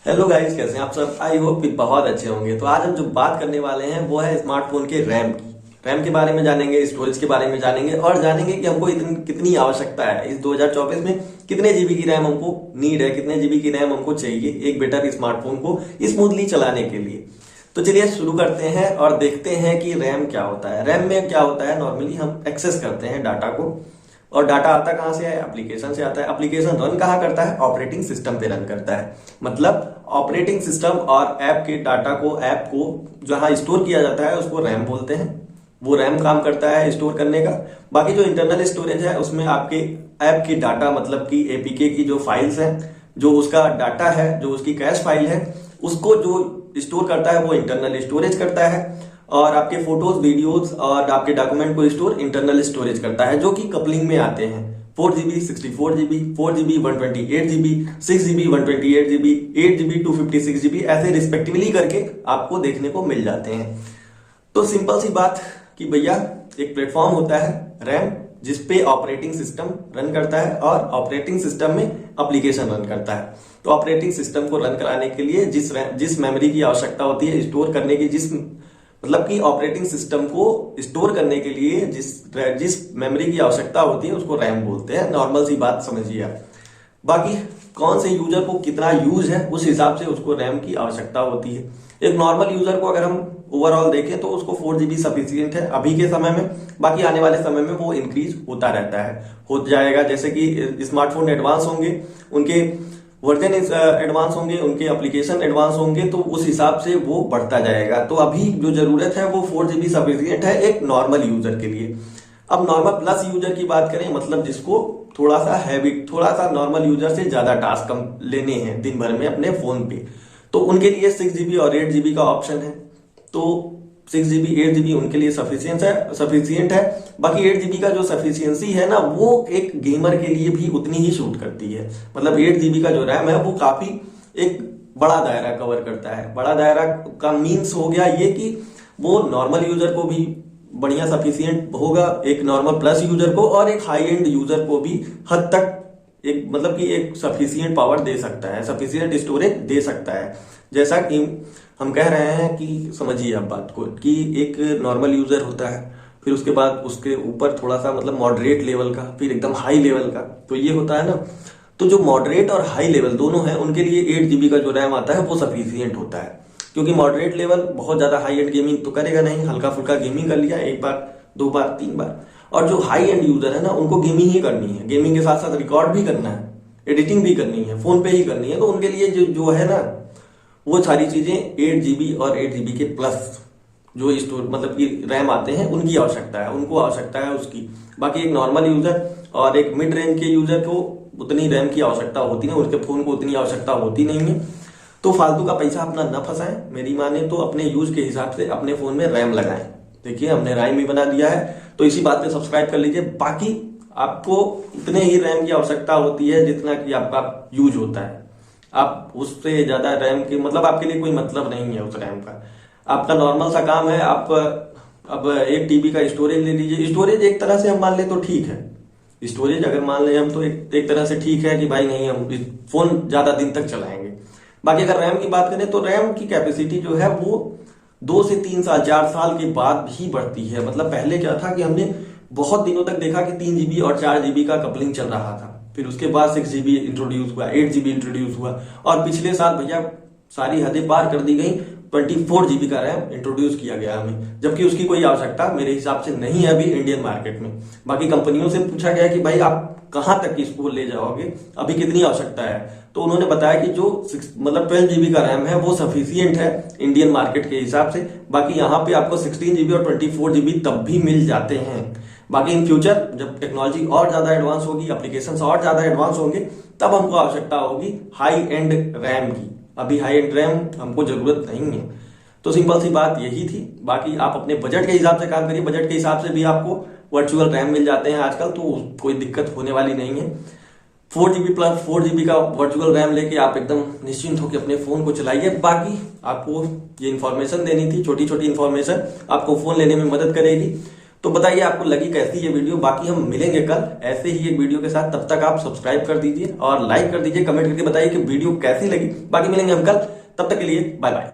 Hello guys, कैसे हैं आप सब। आई होप कि बहुत अच्छे होंगे। तो आज हम जो बात करने वाले हैं वो है स्मार्टफोन के रैम की। रैम के बारे में जानेंगे, स्टोरेज के बारे में जानेंगे और जानेंगे कि हमको कितनी आवश्यकता है इस 2024 में। कितने जीबी की रैम हमको नीड है, कितने जीबी की रैम हमको चाहिए एक बेटर स्मार्टफोन को स्मूथली चलाने के लिए। तो चलिए शुरू करते हैं और देखते हैं कि रैम क्या होता है। रैम में क्या होता है, नॉर्मली हम एक्सेस करते हैं डाटा को, और डाटा आता कहाँ से है, एप्लीकेशन से आता है। एप्लीकेशन रन कहाँ करता है, ऑपरेटिंग सिस्टम पे रन करता है। मतलब ऑपरेटिंग सिस्टम और ऐप के डाटा को, ऐप को जहां स्टोर किया जाता है उसको रैम बोलते हैं। वो रैम काम करता है स्टोर करने का। बाकी जो इंटरनल स्टोरेज है उसमें आपके ऐप की डाटा, मतलब कि एपीके की जो फाइल्स हैं, जो उसका डाटा है, जो उसकी कैश फाइल है, उसको जो स्टोर करता है वो इंटरनल स्टोरेज करता है। और आपके फोटोज, वीडियोज और आपके डॉक्यूमेंट को स्टोर इंटरनल स्टोरेज करता है, जो कि कपलिंग में आते हैं। 4GB 64GB, 4GB 128GB, 6GB 128GB, 8GB 256GB, ऐसे रिस्पेक्टिवली करके आपको देखने को मिल जाते हैं। तो सिंपल सी बात कि भैया एक प्लेटफॉर्म होता है रैम, जिसपे ऑपरेटिंग सिस्टम रन करता है और ऑपरेटिंग सिस्टम में एप्लीकेशन रन करता है। तो ऑपरेटिंग सिस्टम को रन कराने के लिए जिस मेमोरी की आवश्यकता होती है स्टोर करने की, मतलब कि ऑपरेटिंग सिस्टम को स्टोर करने के लिए जिस मेमोरी की आवश्यकता होती है उसको रैम बोलते हैं। नॉर्मल सी बात समझिए आप। बाकी कौन से यूजर को कितना यूज है उस हिसाब से उसको रैम की आवश्यकता होती है। एक नॉर्मल यूजर को अगर हम ओवरऑल देखें तो उसको 4GB सफिशियंट है अभी के समय में। बाकी आने वाले समय में वो इंक्रीज होता रहता है, हो जाएगा। जैसे कि स्मार्टफोन एडवांस होंगे, उनके वर्जन एडवांस होंगे, उनके एप्लीकेशन एडवांस होंगे, तो उस हिसाब से वो बढ़ता जाएगा। तो अभी जो जरूरत है वो 4GB सफिशियंट है एक नॉर्मल यूजर के लिए। अब नॉर्मल प्लस यूजर की बात करें, मतलब जिसको थोड़ा सा हैबिट, थोड़ा सा नॉर्मल यूजर से ज्यादा टास्क लेने हैं दिन भर में अपने फोन पे, तो उनके लिए 6GB और 8GB का ऑप्शन है। तो 6GB 8GB उनके लिए सफिशियंट है। बाकी 8GB का जो सफिशियंसी है ना, वो एक गेमर के लिए भी उतनी ही शूट करती है। मतलब 8GB का जो रैम है वो काफी एक बड़ा दायरा कवर करता है। बड़ा दायरा का मीन्स हो गया ये कि वो नॉर्मल यूजर को भी बढ़िया सफिशियंट होगा, एक नॉर्मल प्लस यूजर को और एक हाई एंड यूजर को भी हद तक एक, मतलब कि एक सफिशियंट पावर दे सकता है, सफिशियंट स्टोरेज दे सकता है। जैसा कि हम कह रहे हैं कि समझिए आप बात को, कि एक नॉर्मल यूजर होता है, फिर उसके बाद उसके ऊपर थोड़ा सा मतलब मॉडरेट लेवल का, फिर एकदम हाई लेवल का, तो ये होता है ना। तो जो मॉडरेट और हाई लेवल दोनों है उनके लिए 8GB का जो रैम आता है वो सफिशियंट होता है। क्योंकि मॉडरेट लेवल बहुत ज्यादा हाई एंड गेमिंग तो करेगा नहीं, हल्का फुल्का गेमिंग कर लिया एक बार, दो बार, तीन बार। और जो हाई एंड यूजर है ना, उनको गेमिंग ही करनी है, गेमिंग के साथ साथ रिकॉर्ड भी करना है, एडिटिंग भी करनी है, फोन पे ही करनी है। तो उनके लिए जो है ना, वो सारी चीजें 8GB और 8GB के प्लस जो स्टोर, मतलब कि रैम आते हैं, उनकी आवश्यकता है, उनको आवश्यकता है उसकी। बाकी एक नॉर्मल यूजर और एक मिड रेंज के यूजर को उतनी रैम की आवश्यकता होती नहीं, उसके फोन को उतनी आवश्यकता होती नहीं है। तो फालतू का पैसा अपना न फंसाएं, मेरी माने तो अपने यूज के हिसाब से अपने फोन में रैम लगाएं। देखिए हमने रैम भी बना दिया है, तो इसी बात पे सब्सक्राइब कर लीजिए। बाकी आपको उतने ही रैम की आवश्यकता होती है जितना कि आपका यूज होता है। आप उससे ज्यादा रैम की, मतलब आपके लिए कोई मतलब नहीं है उस रैम का। आपका नॉर्मल सा काम है, आप अब 1 TB का स्टोरेज ले लीजिए। स्टोरेज एक तरह से हम मान ले तो ठीक है, स्टोरेज अगर मान ले हम तो एक तरह से ठीक है कि भाई नहीं, हम फोन ज्यादा दिन तक चलाएंगे। बाकी अगर रैम की बात करें तो रैम की कैपेसिटी जो है वो 2 से 3 साल, 4 साल के बाद भी बढ़ती है। मतलब पहले क्या था कि हमने बहुत दिनों तक देखा कि 3GB और 4GB का कपलिंग चल रहा था, फिर उसके बाद 6GB इंट्रोड्यूस हुआ, 8GB इंट्रोड्यूस हुआ, और पिछले साल भैया सारी हदें पार कर दी गई, 24GB का रैम इंट्रोड्यूस किया गया हमें, जबकि उसकी कोई आवश्यकता मेरे हिसाब से नहीं है अभी इंडियन मार्केट में। बाकी कंपनियों से पूछा गया कि भाई आप कहां तक इसको ले जाओगे, अभी कितनी आवश्यकता है, तो उन्होंने बताया कि जो मतलब 12GB का रैम है वो सफिशियंट है इंडियन मार्केट के हिसाब से। बाकी यहाँ पे आपको 16GB और 24GB तब भी मिल जाते हैं। बाकी इन फ्यूचर जब टेक्नोलॉजी और ज्यादा एडवांस होगी, एप्लीकेशंस और ज्यादा एडवांस होंगे, तब हमको आवश्यकता होगी हाई एंड रैम की। अभी हाई एंड रैम हमको जरूरत नहीं है। तो सिंपल सी बात यही थी। बाकी आप अपने बजट के हिसाब से काम करिए, बजट के हिसाब से भी आपको वर्चुअल रैम मिल जाते हैं आजकल, तो कोई दिक्कत होने वाली नहीं है। 4GB प्लस 4GB का वर्चुअल रैम लेके आप एकदम निश्चिंत होकर अपने फोन को चलाइए। बाकी आपको ये इन्फॉर्मेशन देनी थी, छोटी छोटी इन्फॉर्मेशन आपको फोन लेने में मदद करेगी। तो बताइए आपको लगी कैसी ये वीडियो। बाकी हम मिलेंगे कल ऐसे ही एक वीडियो के साथ। तब तक आप सब्सक्राइब कर दीजिए और लाइक कर दीजिए, कमेंट करके बताइए कि वीडियो कैसी लगी। बाकी मिलेंगे हम कल, तब तक के लिए बाय बाय।